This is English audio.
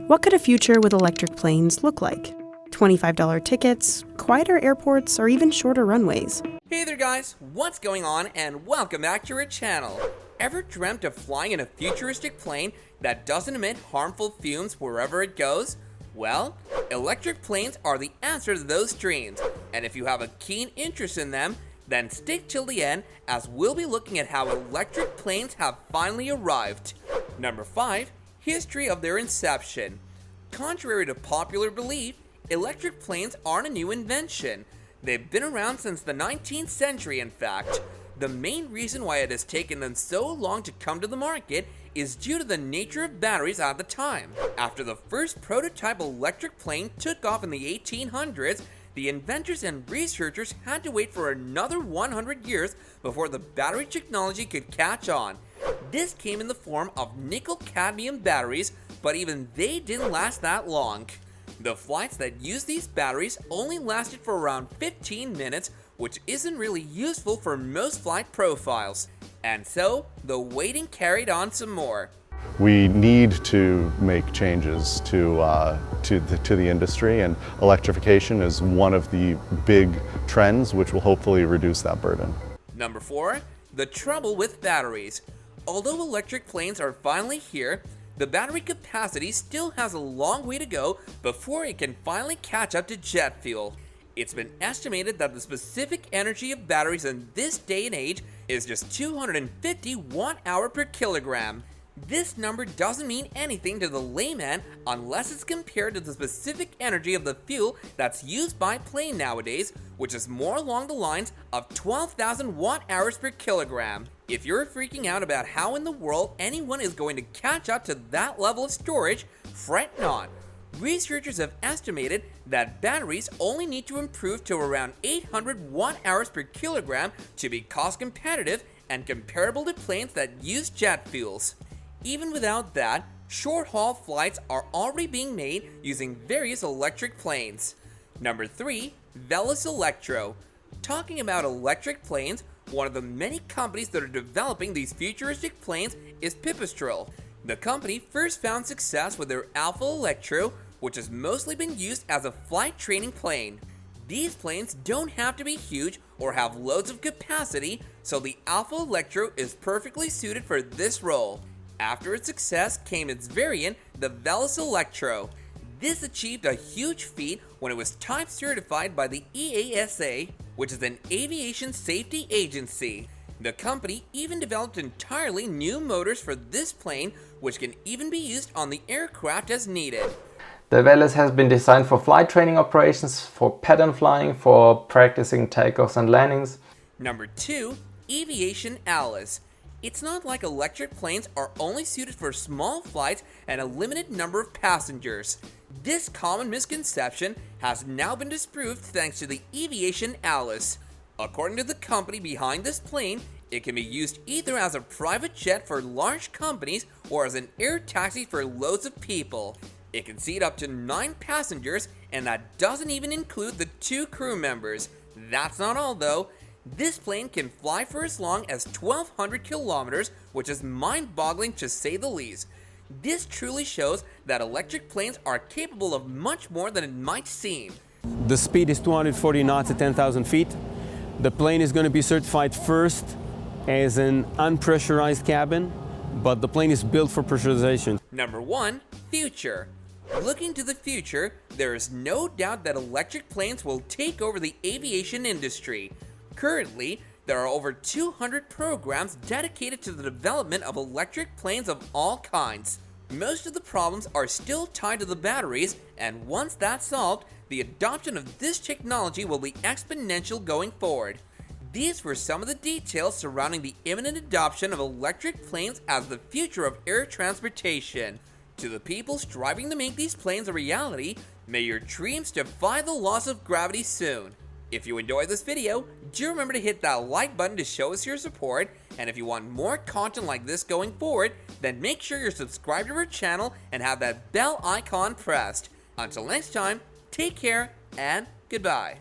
What could a future with electric planes look like? $25 tickets, quieter airports, or even shorter runways? Hey there guys, what's going on and welcome back to our channel. Ever dreamt of flying in a futuristic plane that doesn't emit harmful fumes wherever it goes? Well, electric planes are the answer to those dreams, and if you have a keen interest in them, then stick till the end as we'll be looking at how electric planes have finally arrived. Number 5. History of their inception. Contrary to popular belief, electric planes aren't a new invention. They've been around since the 19th century, in fact. The main reason why it has taken them so long to come to the market is due to the nature of batteries at the time. After the first prototype electric plane took off in the 1800s, the inventors and researchers had to wait for another 100 years before the battery technology could catch on. This came in the form of nickel-cadmium batteries, but even they didn't last that long. The flights that used these batteries only lasted for around 15 minutes, which isn't really useful for most flight profiles. And so, the waiting carried on some more. We need to make changes to the industry, and electrification is one of the big trends which will hopefully reduce that burden. Number 4. The trouble with batteries. Although electric planes are finally here, the battery capacity still has a long way to go before it can finally catch up to jet fuel. It's been estimated that the specific energy of batteries in this day and age is just 250 watt-hour per kilogram. This number doesn't mean anything to the layman unless it's compared to the specific energy of the fuel that's used by plane nowadays, which is more along the lines of 12,000 watt-hours per kilogram. If you're freaking out about how in the world anyone is going to catch up to that level of storage, fret not. Researchers have estimated that batteries only need to improve to around 800 watt-hours per kilogram to be cost competitive and comparable to planes that use jet fuels. Even without that, short-haul flights are already being made using various electric planes. Number 3. Velis Electro. Talking about electric planes, one of the many companies that are developing these futuristic planes is Pipistrel. The company first found success with their Alpha Electro, which has mostly been used as a flight training plane. These planes don't have to be huge or have loads of capacity, so the Alpha Electro is perfectly suited for this role. After its success came its variant, the Velis Electro. This achieved a huge feat when it was type certified by the EASA, which is an aviation safety agency. The company even developed entirely new motors for this plane, which can even be used on the aircraft as needed. The Velis has been designed for flight training operations, for pattern flying, for practicing takeoffs and landings. Number 2. Aviation Alice. It's not like electric planes are only suited for small flights and a limited number of passengers. This common misconception has now been disproved thanks to the Aviation Alice. According to the company behind this plane, it can be used either as a private jet for large companies or as an air taxi for loads of people. It can seat up to 9 passengers, and that doesn't even include the 2 crew members. That's not all though. This plane can fly for as long as 1,200 kilometers, which is mind-boggling to say the least. This truly shows that electric planes are capable of much more than it might seem. The speed is 240 knots at 10,000 feet. The plane is going to be certified first as an unpressurized cabin, but the plane is built for pressurization. Number 1. Future. Looking to the future, there is no doubt that electric planes will take over the aviation industry. Currently, there are over 200 programs dedicated to the development of electric planes of all kinds. Most of the problems are still tied to the batteries, and once that's solved, the adoption of this technology will be exponential going forward. These were some of the details surrounding the imminent adoption of electric planes as the future of air transportation. To the people striving to make these planes a reality, may your dreams defy the laws of gravity soon. If you enjoyed this video, do remember to hit that like button to show us your support, and if you want more content like this going forward, then make sure you're subscribed to our channel and have that bell icon pressed. Until next time, take care and goodbye.